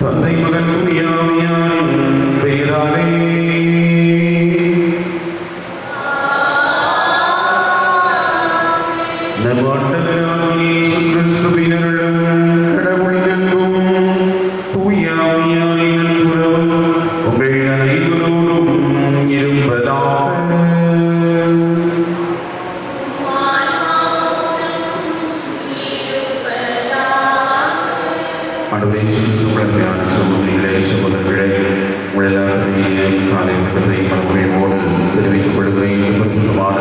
தந்தை மகன் தூயாவியாரின் பெயராலே நம் ஆண்டவராகிய இயேசு கிறிஸ்துவின் அருளும் கடவுளின் அன்பும் தூயாவியாரின் நட்புறவும் உங்கள் அனைவரோடும் இருப்பதாக. சகோதரர்களே, காலை வட்டத்தை மறுபடியோடு தெரிவித்துக் கொள்கிறேன். சுத்தமான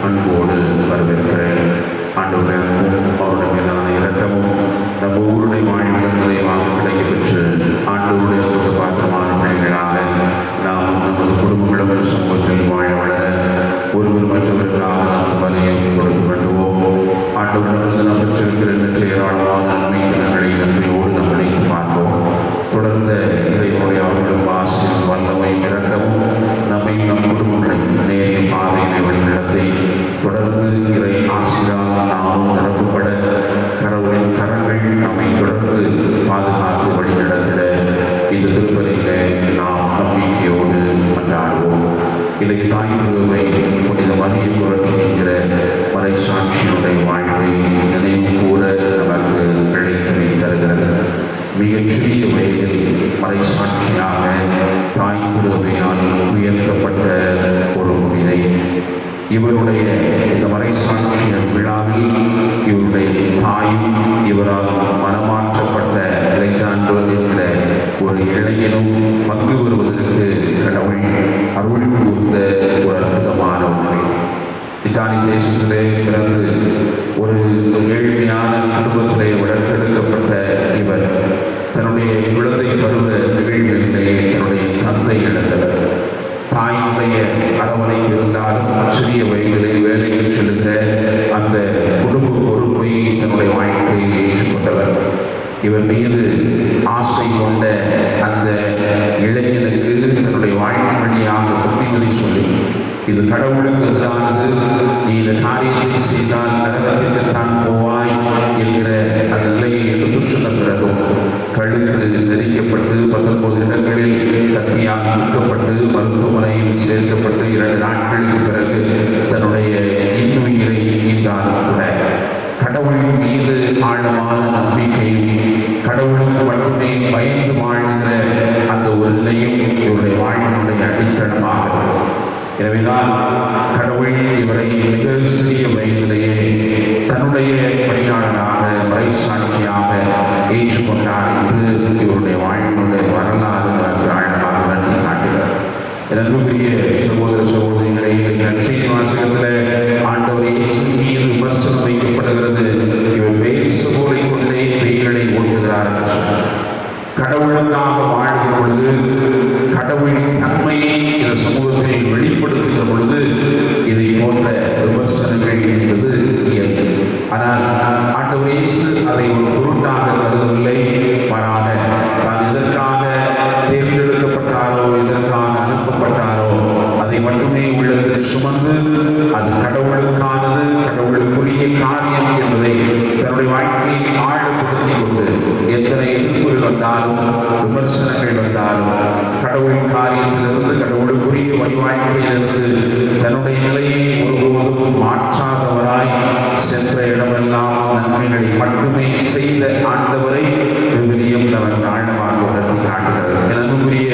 அன்போடு வரவேற்கிறேன். ஆண்டவருக்கும் அவருடைய மீதான இரக்கமும் நம்ம ஊருடைய வாழ்வில் நிறைவாக கிடைக்கப் பெற்று ஆண்டவருடைய ஒரு பாத்திரமான பிள்ளைகளாக நாம் நமது குடும்பங்களும் சமூகத்தில் வாழ வளர ஒருவர் மற்றவர்களுக்காக நமக்கு பலியை கொடுக்க வேண்டுவோம். ஆண்டவரிடமிருந்து நாம் பெற்றிருக்கிற ஏராளமான நன்மைகளை நன்மையோடு நாம் நினைத்து பார்ப்போம். தொடர்ந்த இறைவனுடைய அவர்களும் ஆசிரியர் வல்லமை இறக்கவும் நம்மை நம் குடும்பங்களை நேரிய பாதையினை வழிநடத்தி தொடர்ந்து இறை ஆசிரியரால் நாம் நிரப்பப்பட கடவுளின் கரங்கள் நம்மை தொடர்ந்து பாதுகாத்து வழிநடத்திட இந்த திருப்பலியிலே நாம் நம்பிக்கையோடு கொண்டாடுவோம். இன்றைக்கு தாய் திருவை புனித மரிய புரட்சி என்கிற மறை சாட்சியுடைய வாழ்வை நினைவு கூற நமக்கு இழைத்தமை தருகிறது. மிகச்சிறிய வயதில் மறை சாட்சியாக தாய் திருவையால் உயர்த்தப்பட்ட ஒரு புனிதை. இவருடைய இந்த மறை சாட்சியின் விழாவில் இவருடைய தாயும் இவரால் மனமாற்றப்பட்ட அலெக்சாண்டர் என்கிற ஒரு இளைஞனும் பங்கு வருவதற்கு கடவுள் அருள் கூர்ந்த ஒரு அற்புதமான உண்மை. இத்தாலி தேசத்திலே பிறந்து ஒரு ஏழ்மையான குடும்பத்திலே வளர்த்தெடுக்கப்பட்ட இவர் தன்னுடைய குழந்தை பருவ நிகழ்வுகளிலே தன்னுடைய தந்தை இழந்தவர். தாயினுடைய அரவணைப்பு இருந்தாலும் சிறிய வயதிலே வேலைக்கு செல்லுகிற அந்த குடும்ப பொறுப்பை தன்னுடைய வாழ்க்கையில் ஏற்றுக்கொண்டவர். இவர் மீது ஆசை கொண்ட அந்த இளைஞனுக்கு தன்னுடைய வாழ்க்கை வழியாக புத்திமதி சொல்லி, இது கடவுளுக்கு எதிரானது, நீ இந்த காரியத்தை செய்தால் நரகத்திற்கு தான் போவாய் என்கிற அந்த நிலையை எடுத்து சொன்ன பிறகும் கழுத்து நெரிக்கப்பட்டு 19 இடங்களில் கத்தியால் குத்தப்பட்டு மருத்துவமனையில் சேர்க்கப்பட்டு 2 நாட்களுக்கு பிறகு தன்னுடைய இன்னுயிரை நீத்தாலும் கூட கடவுள் மீது ஆழமான நம்பிக்கையும் கடவுளுக்கு மட்டுமே பயந்து வாழ்கிற அந்த ஒரு நிலையும் இவருடைய வாழ்வினுடைய அடித்தளமாக. எனவேதான் கடவுள் இவரை மிக சிறிய வயதிலேயே தன்னுடைய பணியாளராக மறை சாட்சியாக ஏற்றுக்கொண்டார் என்று இவருடைய வாழ்வினுடைய வரலாறு நமக்கு ஆழமாக நடத்தி காட்டுகிறார். அன்புக்குரிய சகோதர சகோதரிகளை, நற்செய்தி வாசகத்தில் ஆண்டவர் இயேசு மீது விமர்சனம் வைக்கப்படுகிறது. இவர் பேசுபோரை கொண்டே பேய்களை ஓட்டுகிறார். கடவுளுக்காக வாழ்கிற பொழுது, கடவுளின் தன்மையை இந்த சமூகத்தில் வெளிப்படுத்துகிற பொழுது இதை போன்ற விமர்சனங்கள் என்பது இயல்பு. ஆனால் ஆண்டவர் இயேசு அதை ஒரு பொருட்டாக கருதவில்லை. மாறாக தான் எதற்காக தேர்ந்தெடுக்கப்பட்டாரோ, எதற்காக அனுப்பப்பட்டாரோ அதை மட்டுமே உள்ளத்தில் சுமந்து அது கடவுளுக்கானது, கடவுளுக்குரிய காரியம் என்பதை தன்னுடைய வாழ்க்கையை ஆழப்படுத்தி கொண்டு எத்தனை எதிர்ப்புகள் வந்தாலும் விமர்சனங்கள் வந்தாலும் கடவுளின் காரியத்திலிருந்து, கடவுளுக்குரிய வழி வாழ்க்கையிலிருந்து தன்னுடைய நிலையை ஒருபோதும் மாற்றாதவராய் சென்ற இடமெல்லாம் நன்மைகளை மட்டுமே செய்த ஆண்டவரை விவிலியம் நமக்கு ஆழமாக உணர்த்தி காட்டுகிறது. அன்புக்குரிய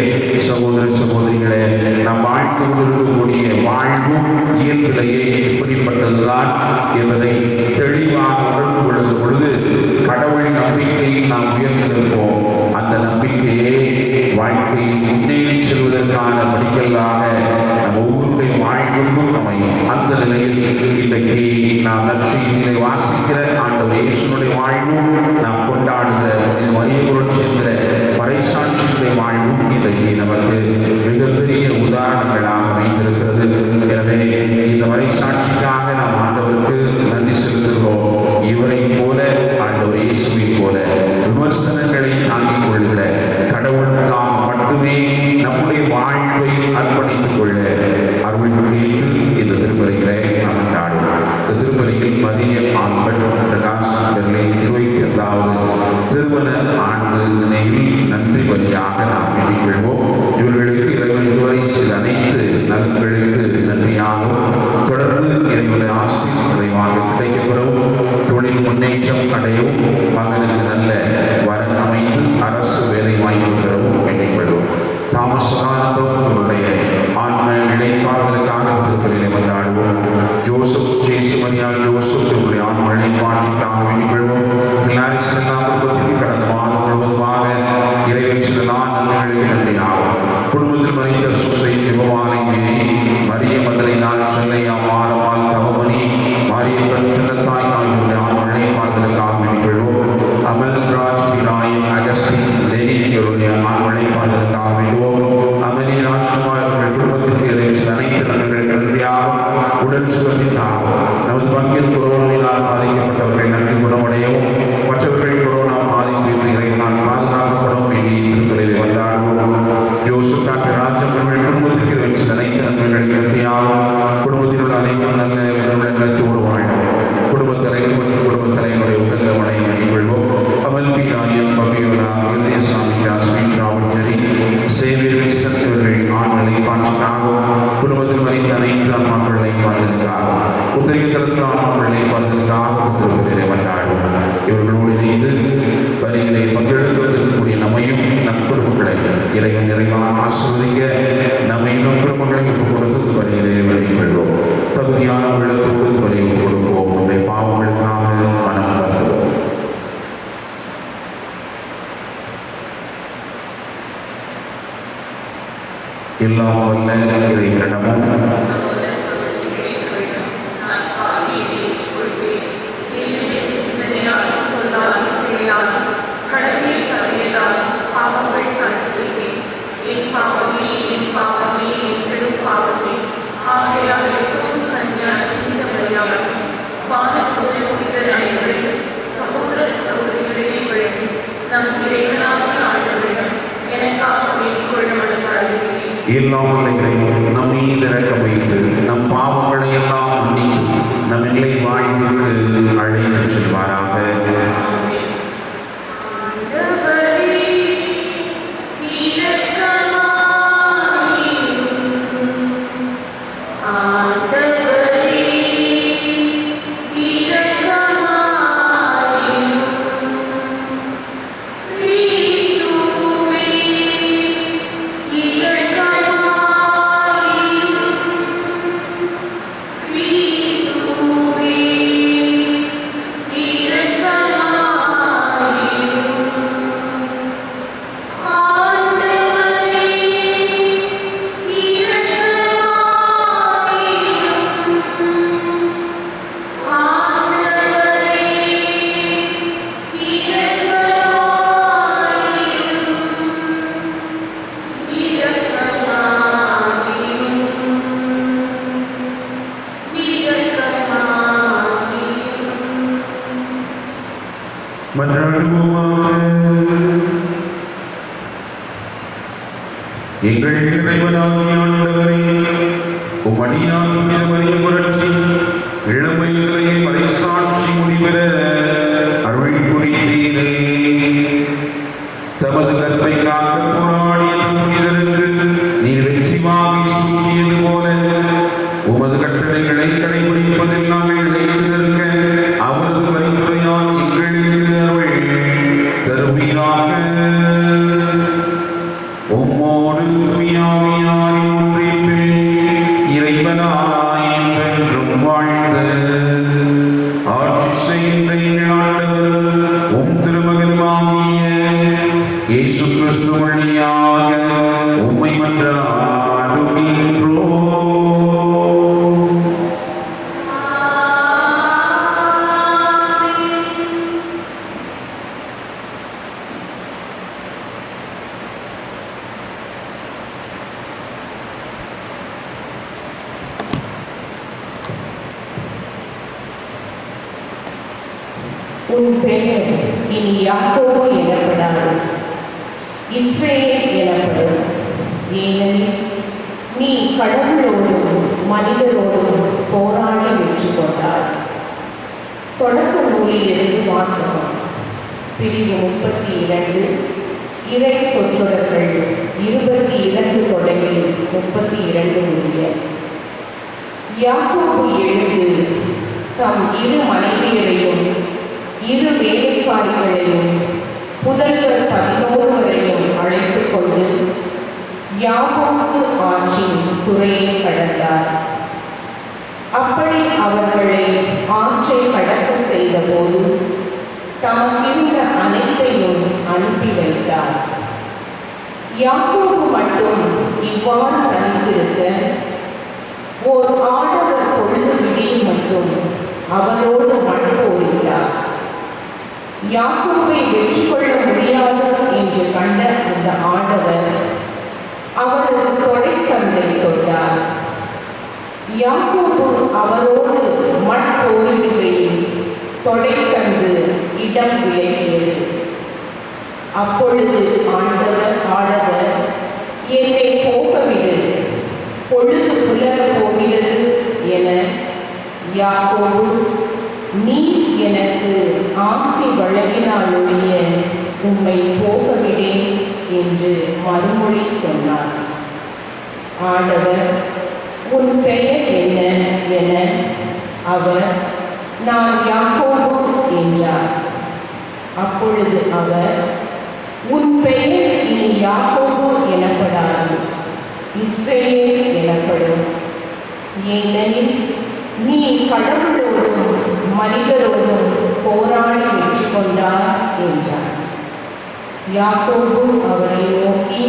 சகோதர சகோதரிகளே, நாம் வாழ்த்து கொண்டிருக்கக்கூடிய வாழ்வும் இயற்கையே இப்படிப்பட்டதுதான் என்பதை தெளிவாக உணர்ந்து கொள்ளும் பொழுது கடவுள் நம்பிக்கையை நாம் உயர்ந்திருப்போம். அந்த நம்பிக்கையே வாழ்க்கையை முன்னேறி செல்வதற்கான படிக்கல்லாக நம் ஒவ்வொருடைய வாழ்வுக்கும் அமையும். அந்த நிலையில் இன்றைக்கு நாம் நற்செய்தியை வாசிக்கிற ஆண்டவர் இயேசுவினுடைய வாழ்வும் நாம் கொண்டாடுகிற மரியபுரம் சேர்ந்த பறைசாட்சியுடைய வாழ்வும் இன்றைக்கு நமக்கு மிகப்பெரிய உதாரணங்களாக அமைந்திருக்கிறது. எனவே இந்த பறைசாட்சிக்காக நாம் ஆண்டவருக்கு நன்றி செலுத்துகிறோம். இவரை போல ஆண்டவர் இயேசுவை போல விமர்சனங்களை தாங்கிக் கொள்கிற கடவுளுக்காக மட்டுமே நம்முடைய வாழ்வை அர்ப்பணித்துக் கொள்ள அருள் கேட்டு இந்த திருப்பலிகளை நாம் கொண்டாடுவோம். இந்த திருப்பலியில் மரிய ஆல்பர்ட் பிரகாசனின் 25வது திருமண ஆண்டு நினைவில் நன்றி பலியாக நாம் வேண்டிக் கொள்வோம். இவர்களுக்கு இறைவன் இதுவரை செய்த அனைத்து நலன்களுக்கு நன்றியாகவும் தொடர்ந்து இறைவனுடைய ஆசிரியர் குறைவாக கிடைக்கப்பெறவும் தொழில் முன்னேற்றம் அடையவும் மகனுக்கு நல்ல வரன் அமைந்து அரசு வேலை வாய்ப்பு பெறவும் வேண்டிக் கொள்வோம். தாமசானந்தம் இவருடைய ஆன்ம இழைப்பாளர்களுக்காக திருப்பலியை கொண்டாடுவோம். ஜோசப் ஜேசுமரியா ஜோசப் இவருடைய ஆன்ம இழைப்பாட்சிக்காக வேண்டிக் கொள்வோம். கிளாரிஸ் குடும்பத்திற்கு கடந்த மாதம் முழுவதுமாக இறைவன் சில நன்மைகளுக்கு நன்றியாகும். குடும்பத்தில் மறைந்த சுசை சிவமாலை மேரி மரிய மதலை நாள் சென்னையா மாறமால் தவமணி மாரியப்பன் சின்னத்தாய் ஆகியோருடைய ஆன்ம இழைப்பாளர்களுக்காக வேண்டிக் கொள்வோம். அமல் ராஜ் ராயம் அகஸ்டின் லெனின்களுடைய ஆன்ம இழைப்பாளர்களுக்காக வேண்டுவோம். அமலி ராஜ்குமார் குடும்பத்திற்கு இறைவன் அனைத்து நன்மைகளுக்கு நன்றியாகும். உடல் சுகத்திற்காகவும் நமது பங்கில் கொரோனாவினால் பாதிக்கப்பட்டவர்கள் நன்றி குணமடையவும் மற்றவர்கள் கொரோனா பாதிப்பிற்கு இறைவனால் பாதுகாக்கப்படும் வேண்டிய திருப்பலியை கொண்டாடுவோம். ஜோசப் டாக்டர் ராஜன் குடும்பத்திற்கு இறைவன் அனைத்து நன்மைகளுக்கு நன்றியாகும். குடும்பத்தில் உள்ள அனைவரும் நல்ல நிலத்தோடு வாழும். குடும்பத் தலைவர் மற்றும் குடும்பத் தலைவருடைய உடல் மனையை வேண்டிக் கொள்வோம். Amal P Rayan Fabiola Irudayasamy Jasmine ராவர்ஜரி சேவியர் விஸ்தவர்கள் ஆண்களை பாட்சிக்காகவும் குடும்பத்தில் மறைந்த அனைத்து ஆன்மாக்களை பார்த்ததற்காகவும் உத்திரிகத்தலத்தில் ஆன்மாக்களை பார்த்ததற்காகவும் திருப்பலியை கொண்டாடுவோம். இவர்களோடு இணைந்து பலிகளை பங்கெடுப்பதற்குரிய நம்மையும் நம் குடும்பங்களை இறைவன் நிறைவாக ஆசிர்வதிக்க நம்மையும் நம் குடும்பங்களை கொடுத்து பலிகளை வேண்டிக் கொள்வோம். தகுதியான உள்ளத்தோடு பலியை கொடுப்போம். உடைய பாவங்களுக்காக மனம் வருவோம். எல்லாம் வல்ல இறைவனிடமும் எல்லாம் நம் மீது இரக்கம் வைத்து நம் பாவங்களை எல்லாம் மன்னித்து நம் நிலை வாழ்வுக்கு அழைத்து செல்வாராக. எங்கள் இறைவனாகிய ஆண்டவரே, உம்மடியாகிய மரியம் புரட்சி இளமையிலேயே பறைசாட்சி முடிவெற அருள் புரிந்தீரே. தமது கற்பைக்காக போராடிய புனிதருக்கு நீர் வெற்றி வாங்கி சூட்டியது போல உமது உமது கட்டளைகளை கடைபிடிப்பதில் நாங்கள் நிலைத்து நிற்க அவரது பரிந்துரையால் எங்களுக்கு அருள் தருவீராக. உம்மோடு தூயாவியாரின் ஒன்றிப்பில் இறைவனாய் என்றென்றும் வாழ்ந்த ஆட்சி செய்கின்ற எங்கள் ஆண்டவரும் உம் திருமகனுமாகிய இயேசு கிறிஸ்து வழியாக உம்மை மன்றாடுகின்றோம். உன் பெயர் இனி யாக்கோபு எனப்படாது, இஸ்ரவேல் எனப்படும். ஏனெனில் நீ கடவுளோடும் மனிதரோடும் போராடி வெற்றி கொண்டாய். தொடக்க நூலிலிருந்து வாசகம். பிரிவு 32, இறை சொற்றொடர்கள் 22 தொடங்கி 32 முடிய. யாக்கோபு எழுந்து தம் 2 மனைவியரையும் 2 வேலைக்காரிகளையும் புதல்வர் 11 வரையும் அழைத்து கொண்டு யாபோக்கு ஆற்றின் துறையை கடந்தார். அப்படி அவர்களை ஆற்றை கடக்க செய்த போது தமக்கிருந்த அனைத்தையும் அனுப்பி வைத்தார். யாக்கோபு மட்டும் இவ்வாறு தனித்திருக்க ஓர் ஆடவர் பொழுது விடியும் மட்டும் அவரோடு மனப்போரிட்டார். யாக்கோபை வெற்றி கொள்ள முடியாது என்று கண்ட அந்த ஆடவர் அவரது தொடை சந்தை தொட்டார். யாக்கோபு அவரோடு மட்போரிடுகையில் தொடை சந்து இடம் விலகியது. அப்பொழுது ஆடவர் என்னை போகவிடு, பொழுது புலரப் போகிறது என யாக்கோபு நீ எனக்கு ஆசி வழங்கினாலொழிய உம்மை போகவிடேன் என்று மறுமொழி சொன்னார். ஆண்டவர் உன் பெயர் என்ன என அவர் நான் யாக்கோபு என்றார். அப்பொழுது அவர் உன் பெயர் இனி யாக்கோபு எனப்படாது, இஸ்ரவேல் எனப்படும். ஏனெனில் நீ கடவுளோடும் மனிதரோடும் போராடி வெற்றி கொண்டார் என்றார். யாக்கோபு அவரை நோக்கி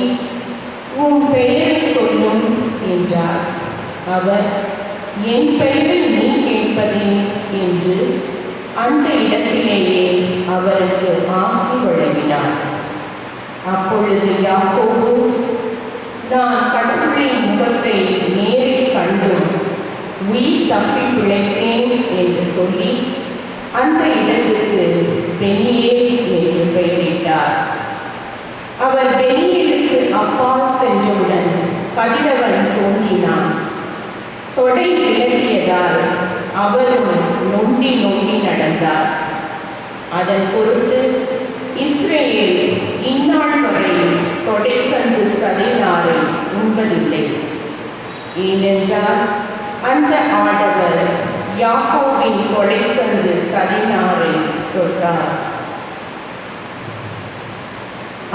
உன் பெயரை சொல்லும் என்றார். அவர் என் பெயரை நீ கேட்பதே என்று அந்த இடத்திலேயே அவருக்கு ஆசி வழங்கினார். அப்பொழுது யாக்கோபு நான் கடவுளின் முகத்தை நேரில் கண்டும் உயிர் தப்பி பிழைத்தேன் என்று சொல்லி அந்த இடத்துக்கு பெனியேல் என்று பெயரிட்டார். அவர் பெனியேலுக்கு அப்பால் சென்றவுடன் கதிரவன் தோன்றினான். தொடை விலகியதால் அவரும் நொண்டி நொண்டி நடந்தார். அதன் பொருட்டு இஸ்ரவேல் இந்நாள் வரை தொடை சந்து சதைநாரை உண்பதில்லை. ஏனென்றால் அந்த ஆடவர் யாக்கோபின் தொடை சந்து சதைநாரை தொட்டார்.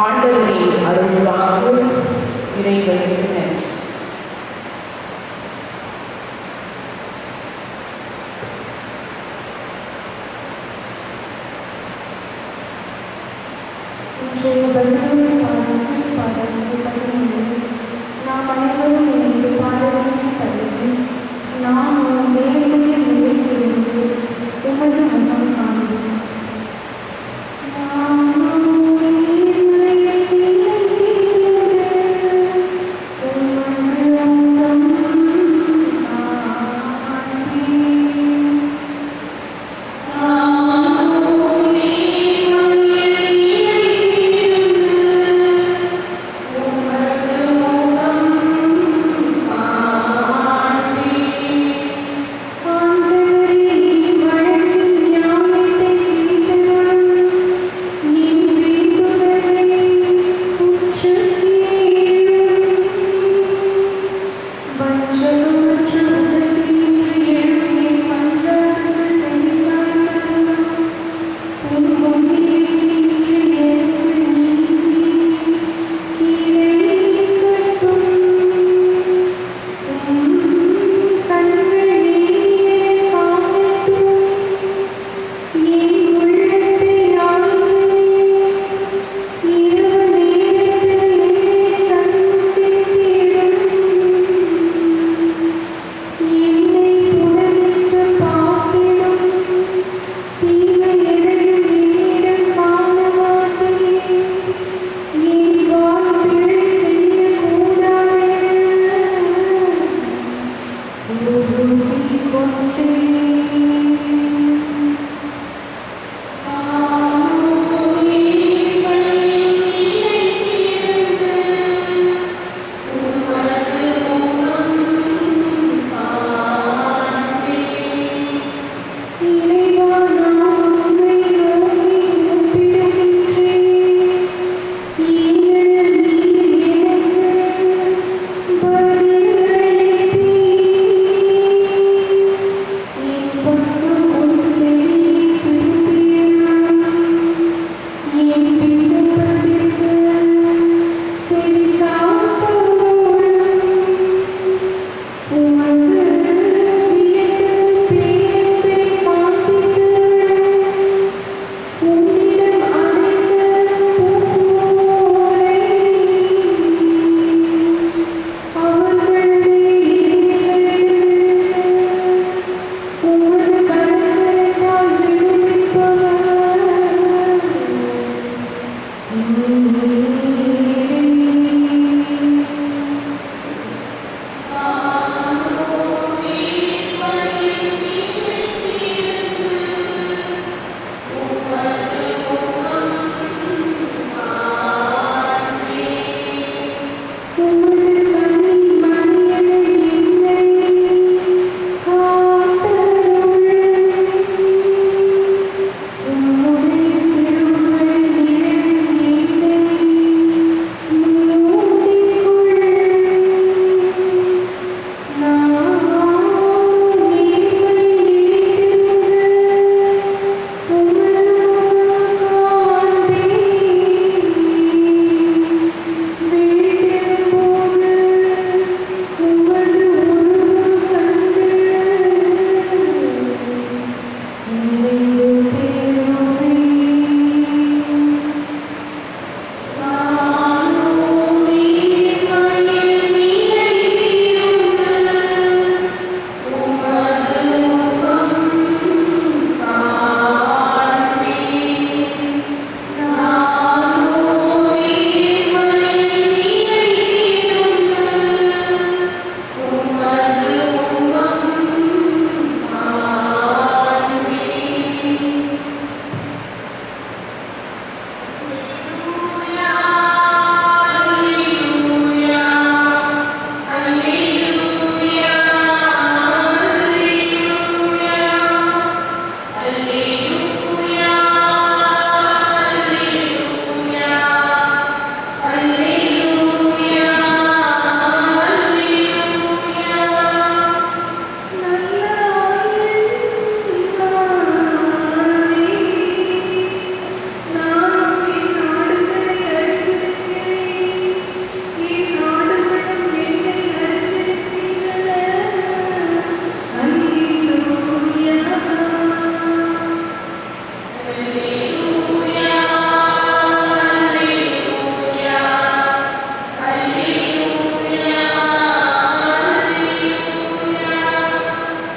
ஆண்டவரின் அருள்வாக்கு. இறைவனுக்கு நன்றி. நாம் அனைவரும் இணைந்து பாட வேண்டிய பதிவு நான் மேலே நிலைத்திருந்து உமது முகம் காண்பேன். Oh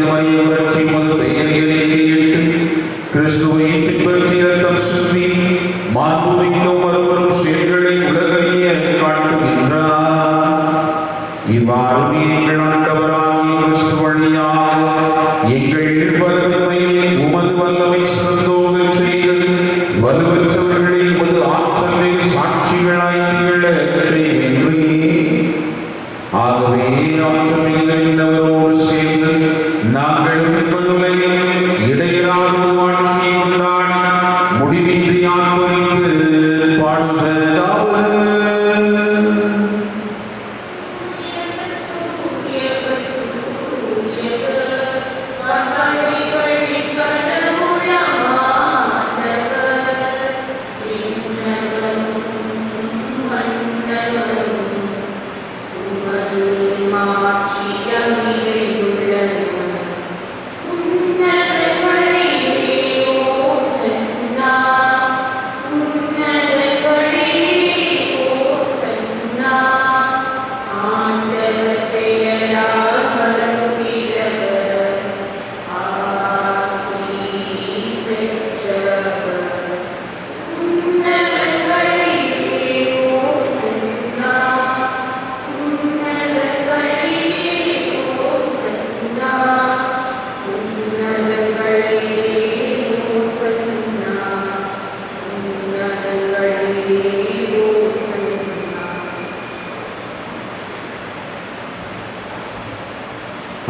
புனித மரியை புரட்சி உமது பெயரை அறிக்கையிட்டு கிறிஸ்துவை பின்பற்றி ரத்தம் சிந்தி மாண்புமிக்கும் மறுவரும் செயல்களை உலகறிய காட்டுகின்றார். இவ்வாறு நீங்கள் ஆண்டவராகிய கிறிஸ்து வழியாக எங்கள் வல்லமையில் உமது வல்லமை சிறந்தோங்க செய்து வலுவற்றவர்களை உமது ஆற்றல் மிகு சாட்சிகளாய் திகழச் செய்கின்றீர். ஆகவே ஆற்றல் மிகுந்தவரோடு சேர்ந்து நாங்கள் உலகில் இடையராத வாழ்க்கையை கொண்டாடி முடிவின்றி ஆர்வமித்து பாடுவதாவது.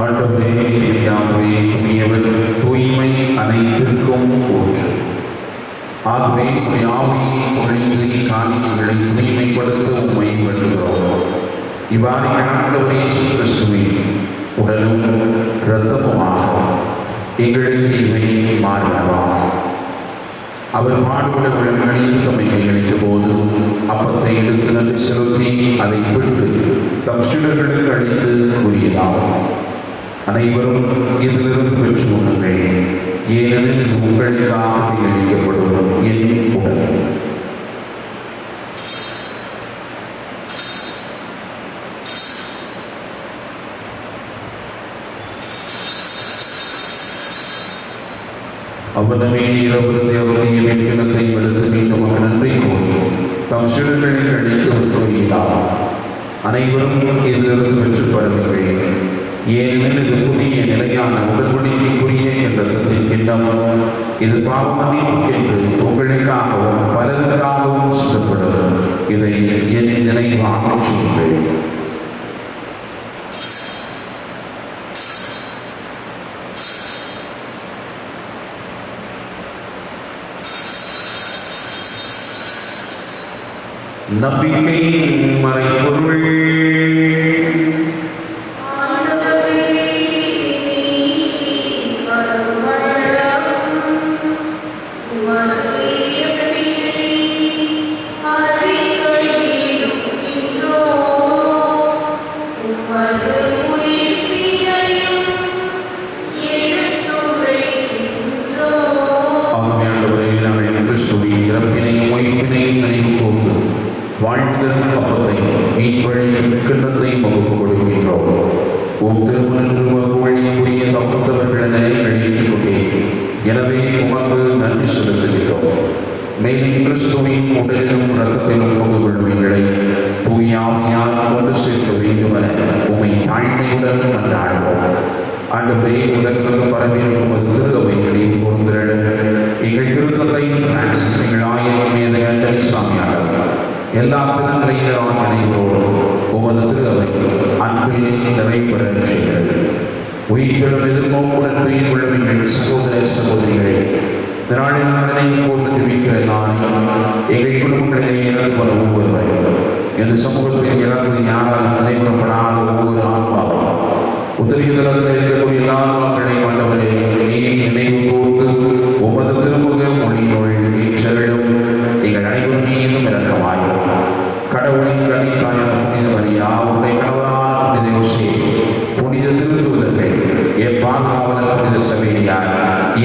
ஆண்டவரே யாவே தூயவர், தூய்மை அனைத்திற்கும் ஊற்று. ஆகவே ஆவியை பொழிந்து காணிக்கைகளை தூய்மைப்படுத்த உம்மை வேண்டுகிறோம். இவ்வாறு ஆண்டவர் இயேசு கிறிஸ்துவின் உடலும் இரத்தமுமாக எங்களுக்கு இவை மாறினவாகும். அவர் பாடுபட விளங்களில் தம்மை கையளித்த போது அப்பத்தை எடுத்து நன்றி செலுத்தி அதை விட்டு தம் சீடர்களுக்கு அளித்து கூறியதாகும். அனைவரும் இதிலிருந்து பெற்று உண்ணுங்கள், ஏனெனில் இது உங்களுக்காக கையளிக்கப்படும் என் உடல். அவனமே இரவிருந்து அவருடைய வெண்கிணத்தை எடுத்து மீண்டும் அவர் நன்றி கூறி தம் சீடர்களுக்கு அளித்து கூறினார். அனைவரும் இதிலிருந்து பெற்று பருவங்கள், ஏனெனில் இது புதிய நிலையான உடன்படிக்கைக்குரிய என்ற ரத்தத்தின் கிண்ணம். இது பாவமன்னிப்புக்கென்று உங்களுக்காகவும் பலருக்காகவும் சிந்தப்படும். இதை என் நினைவாக செய்யுங்கள். நம்பிக்கை மறைபொருள். வாழ்ந்தல் அப்பத்தை மீன்வழியும் கிண்ணத்தை வகுப்பு கொடுக்கின்றோம். வழியுரிய தகுந்தவர்களை ஏற்றுக்கொண்டேன். எனவே உமக்கு நன்றி செலுத்துகிறோம். மேலும் கிறிஸ்துவின் உடலிலும் இரத்தத்திலும் பங்கு கொள்ளும் எங்களை தூய ஆவியால் கொண்டு சேர்க்க வேண்டும் என உம்மை தாழ்மையுடன் மன்றாடுவோம். ஆண்டவரே, உலகம் பரவியிருக்கும் அது திரு அவைகளில் பொருந்திரள் எங்கள் திருத்தந்தை பிரான்சிஸ், எங்கள் ஆயிரம் மேதை அண்டல் சாமியாளர், எல்லா திருநிலையினரான அனைவரோடும் உமது திரு அவை அன்பில் நிறைவுற செய்கிறது. உயிர்த்தெழும் எதிர்நோக்குடன் துயில் கொள்ளும் எங்கள் சகோதர சகோதரிகளை திராளின் நினைவு போட்டு தெரிவிக்கிற நான் எங்கள் குடும்பங்களிலே இறந்து போன ஒவ்வொருவரையும், எந்த சமூகத்தில் இறந்து யாரால் நடைபெறப்படாத ஒவ்வொரு ஆன்மாவை உத்தரவிதத்தில் இருக்கக்கூடிய எல்லா மக்களையும் ஆண்டவரே நீர் நினைவு கூர்ந்து உமது திருமுக மொழியினுள் ஏற்றலும் எங்கள் அனைவரும் மீதும் இறக்கமாயும். கடவுளின் கனித்தாயான புனித மரியா, உன்னை கணவரான புனித யோசேப்பு, புனித திருத்தூதர்கள், என் பாதுகாவலர் புனித சவேரியார்,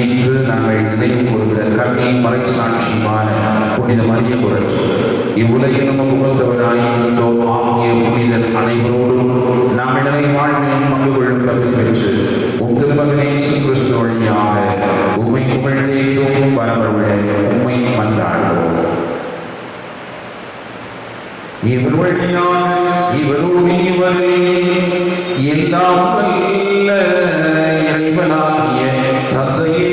இன்று நாங்கள் நினைவு கூறுகிற கண்ணீர் மறை சாட்சியமான புனித மரிய புரட்சி, இவ்வுலகில் நமக்கு உகந்தவராயிருந்தோம் ஆகிய புனிதர் அனைவரோடும் நாங்கள் நிலை வாழ்வின் பங்கு கொள்ளும் கருத்து பெற்று திருமகன் இயேசு கிறிஸ்து வழியாக உம்மை புகழ்ந்தேத்தும் வரவருள உம்மை மன்றாடுவோம். இவர் வழியாக இவரோடு இவரில் எல்லாம் வல்ல இறைவனாகிய தந்தையே,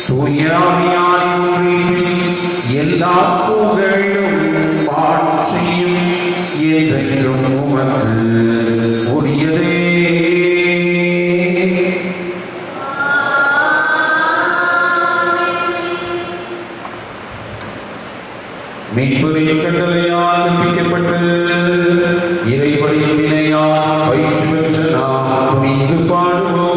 தூய ஆவியாரின் ஒன்றிப்பில் எல்லா புகழும் மாட்சியும் என்றென்றும் உமக்கு உரியதே. மீட்புரின் கட்டளையால் கற்பிக்கப்பட்டு இறைவனின் வினையால் பயிற்சி பெற்ற நாம் இங்கு பாடுவோம்.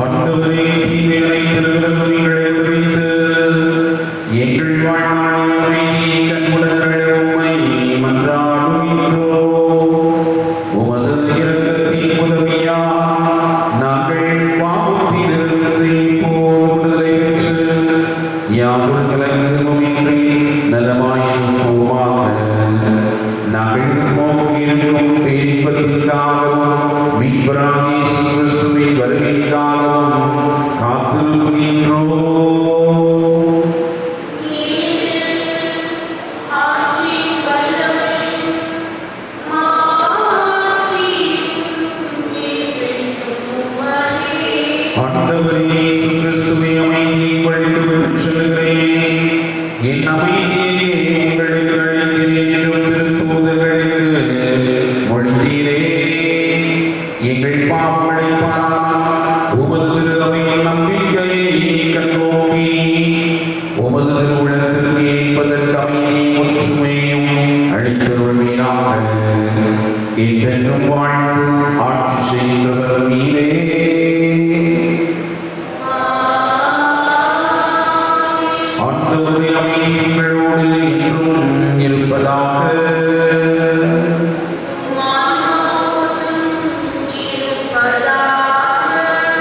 ஆண்டவரே, தீமைகளை திருவிழந்து நீங்களை விடுவித்து எங்கள் வாழ்நாளில் அமைதியை கண்முடர்கள் உம்மை மன்றாடுகின்றோம். உமது இரக்கத்தின் உதவியால் நாங்கள் பாவத்திலிருந்து இப்போது விடுதலை பெற்று யாதொரு கலக்கமுமின்றி நலமாயிருப்போமாக. நாங்கள் நோக்கியிருக்கும் பேரின்பத்திற்காகவும் மீட்பராகிய இயேசு கிறிஸ்துவின் வருகைக்காகவும் காத்திருக்கின்றோம். ஆண்டவரே இயேசு கிறிஸ்துவே, அமைதியை வழித்துவிட்டு செல்கிறேன், என் அமைதியை உங்களுக்கு அளிக்கிறேன் என்றும் திருத்தூதர்களுக்கு மொழிந்தீரே. எங்கள் பாவங்களை பாராமல் உமது திரு அவையின் நம்பிக்கையை கண்ணோக்கி உமது திருவுளத்திற்கு ஏற்பதற்கு அமைதியை ஒற்றுமையும் அளித்தருள்வீராக. என்றென்றும் வாழ்ந்து ஆட்சி செய்கின்றவர் நீரே. ஆண்டவருடைய அமைதி உங்களோடு என்றும் இருப்பதாக.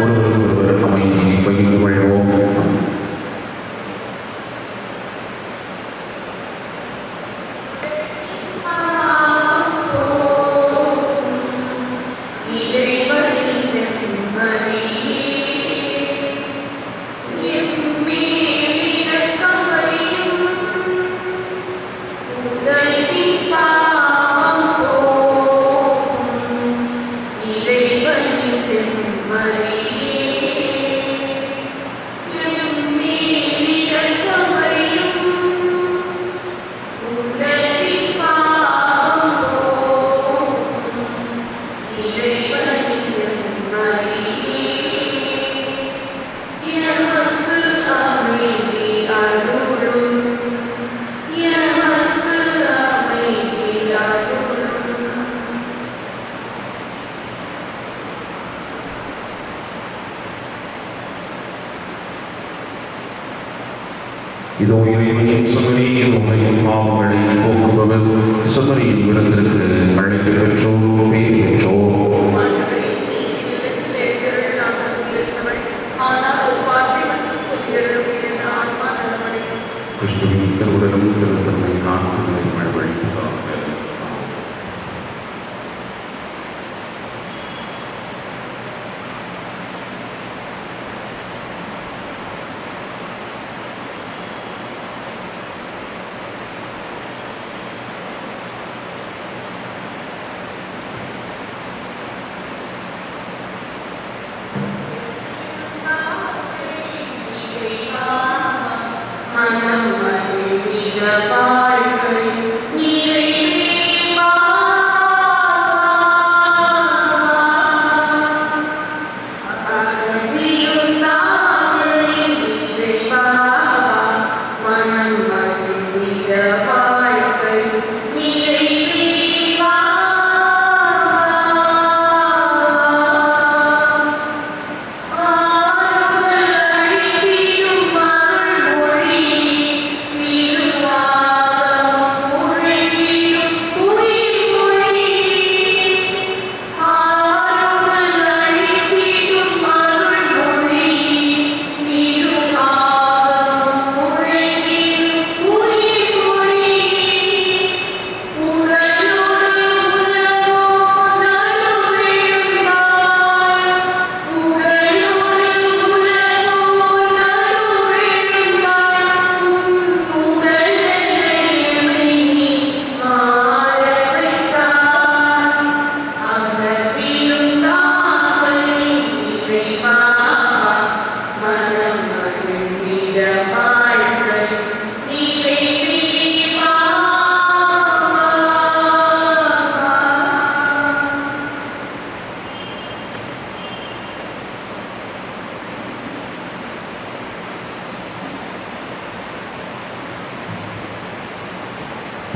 ஒருவருக்கொருவர் அமைதியை பகிர்ந்து கொள்வோம். இதோ இறைவனின் செம்மறியின் உம்மையும் பாவங்களை போக்குபவர் செம்மறியின் விருந்திற்கு அழைத்து பெற்றோர் பேர் பெற்றோர். கிறிஸ்துவின் திருவுடலும் திருத்தன்மை ஆத்மனை மழவழிப்பதாக.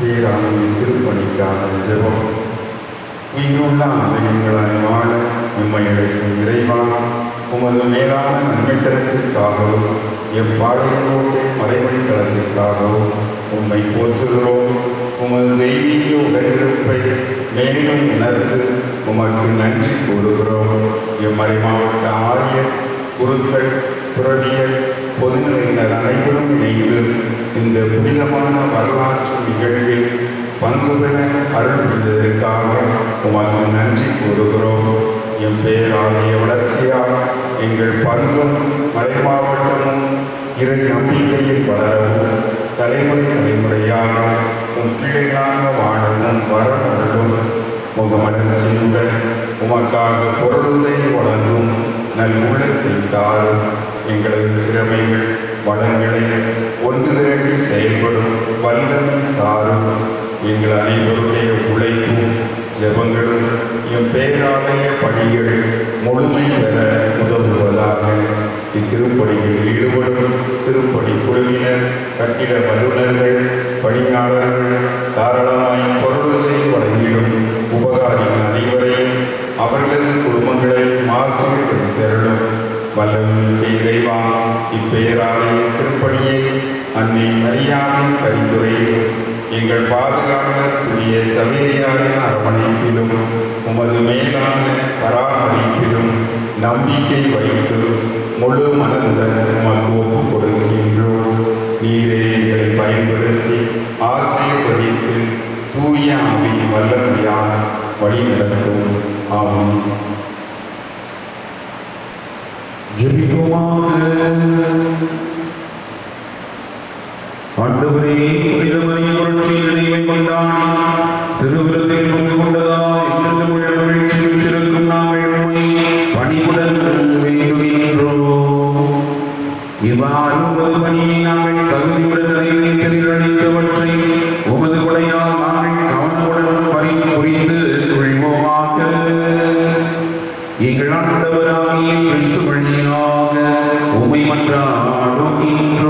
இப்பேரான திருப்பணிக்காக ஜெபம். உயிருள்ள ஆலயங்களாய் வாழ உம்மை அழைக்கும் இறைவா, உமது மேலான நன்மைத்தனத்திற்காகவும் எப்பாளையங்கோட்டை மறைமொழி களத்திற்காகவும் உம்மை போற்றுகிறோம். உமது தெய்வீக உடனிருப்பை மேலும் உணர்ந்து உமக்கு நன்றி கூறுகிறோம். எம்மறை மாவட்ட ஆரியர், குருக்கள், துறவியர், பொதுநிலையினர் அனைவரும் இணைந்து இந்த புனிதமான வரலாற்று நிகழ்வில் பங்கு பெற அருள் புரிந்ததற்காக உமக்கு நன்றி கூறுகிறோம். எம் பேராலய வளர்ச்சியால் எங்கள் பங்கும் மறை மாவட்டமும் இறை நம்பிக்கையில் வளரவும் தலைமுறை தலைமுறையாக உம் பிள்ளைகளாக வாழவும் வரமுள்ளும். முகமலர்ச்சியுடன் உமக்காக பொருளுதவி வழங்கும் நல் உள்ளத்தில் தாரும் எங்களது திறமைகள் வளங்களை ஒன்று திரட்டி செயல்படும் வல்லமை தாரும். எங்கள் அனைவருடைய உழைப்பும் ஜெபங்களும் எம் பேராலய பணிகள் முழுமை பெற உதவுவதாக. இத்திருப்பணிகளில் ஈடுபடும் திருப்பணி குழுவினர், கட்டிட வல்லுநர்கள், பணியாளர்கள், தாராளமாய் பொருளுதவி வழங்கிடும் உபகாரிகள் அனைவரையும் அவர்களது குடும்பங்களை ஆசீர்வதித்து தருளும். வல்லமிக்க இறைவா, இப்பேராலய திருப்பணியை அன்னை மரியாவின் பரிந்துரையிலும் எங்கள் பாதுகாவலர் துரிய சவேரியாரின் அரவணைப்பிலும் உமது மேலான பராமரிப்பிலும் நம்பிக்கை வைத்து முழு மனதுடன் உமக்கு ஒப்புக் கொடுக்கின்றோம். நீரே எங்களை பயன்படுத்தி ஆசீர்வதித்து தூய ஆவியின் வல்லமையால் வழிநடத்தும். ஆமென். ஜெபிப்போமாக. ஆண்டவரே, புனித மரியின் புரட்சியின் நினைவை கொண்டாடி திருவிருந்தில் பங்கு கொண்டதால் என்றென்றும் உள்ள மகிழ்ச்சி பெற்றிருக்கும் நாங்கள் உம்மை பணிவுடன் வேண்டுகின்றோம். இவ்வாறு உமது பணியை நாங்கள் தகுதியுடன் நிறைவேற்ற நிர்ணயித்தவற்றை உமது கொடையால் நாங்கள் கவனமுடன் புரிந்து கொள்வோமாக. எங்கள் ஆண்டவராகிய கிறிஸ்து வழியாக உம்மை மன்றாடுகின்றோம்.